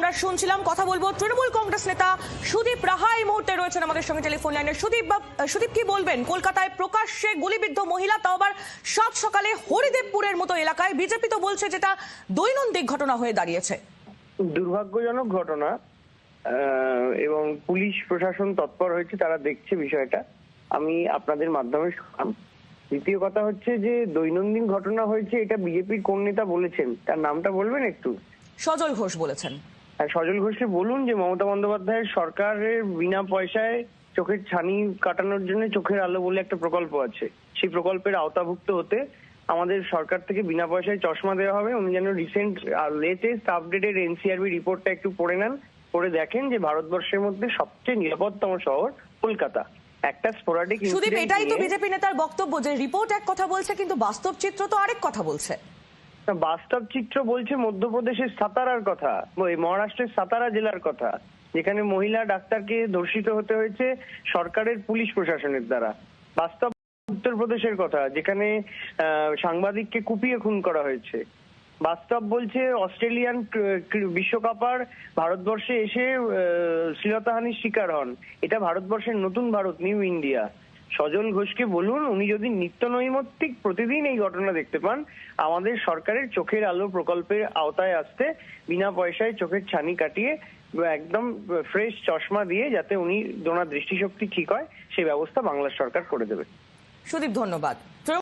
আমরা শুনছিলাম। কথা বলবো তৃণমূল কংগ্রেস নেতা সুদীপ রাহা এই মুহূর্তে রয়েছেন আমাদের সঙ্গে টেলিফোন লাইনে। সুদীপ কি বলবেন? কলকাতায় প্রকাশ্যে গুলিবিদ্ধ মহিলা, তাও আবার সাত সকালে হরিদেবপুরের মতো এলাকায়। বিজেপি তো বলছে যেটা দৈনন্দিন ঘটনা হয়ে দাঁড়িয়েছে। দুর্ভাগ্যজনক ঘটনা, এবং পুলিশ প্রশাসন তৎপর হয়েছে, তারা দেখছে বিষয়টা। আমি আপনাদের মাধ্যমে শুনলাম। দ্বিতীয় কথা হচ্ছে যে দৈনন্দিন ঘটনা হয়েছে, এটা বিজেপির কোন নেতা বলেছেন? তার নামটা বলবেন একটু। সজল ঘোষ বলেছেন। সজল ঘোষকে বলুন যে মমতা বন্দ্যোপাধ্যায়ের সরকারের বিনা পয়সায় চোখের ছানি কাটানোর জন্য চোখের আলো বলে একটা প্রকল্প আছে। সেই প্রকল্পের আওতাভুক্ত হতে আমাদের সরকার থেকে বিনা পয়সায় চশমা দেওয়া হবে। উনি যেন রিসেন্ট লেটেস্ট আপডেটেড এনসিআরবি রিপোর্টটা একটু পড়ে নেন, পড়ে দেখেন যে ভারতবর্ষের মধ্যে সবচেয়ে নিরাপদতম শহর কলকাতা। একটা স্পোরাডিক সুদীপ, এটাই তো বিজেপি নেতার বক্তব্য যে রিপোর্ট এক কথা বলছে কিন্তু বাস্তব চিত্র তো আরেক কথা বলছে। বাস্তব চিত্র বলছে মধ্যপ্রদেশের সাতারার কথা, মহারাষ্ট্রের সাতারা জেলার কথা, যেখানে মহিলা ডাক্তারকে ধর্ষিত হতে হয়েছে সরকারের পুলিশ প্রশাসনের দ্বারা। বাস্তব উত্তরপ্রদেশের কথা, যেখানে সাংবাদিককে কুপিয়ে খুন করা হয়েছে। বাস্তব বলছে অস্ট্রেলিয়ান বিশ্বকাপার ভারতবর্ষে এসে শ্লীলতাহানির শিকার হন। এটা ভারতবর্ষের নতুন ভারত, নিউ ইন্ডিয়া। সজল ঘোষকে বলুন, উনি যদি নিত্য নৈমিত্তিক প্রতিদিন এই ঘটনা দেখতে পান, আমাদের সরকারের চোখের আলো প্রকল্পের আওতায় আসতে বিনা পয়সায় চোখের ছানি কাটিয়ে একদম ফ্রেশ চশমা দিয়ে যাতে উনি ওনার দৃষ্টিশক্তি ঠিক হয়, সেই ব্যবস্থা বাংলার সরকার করে দেবে। সুদীপ, ধন্যবাদ।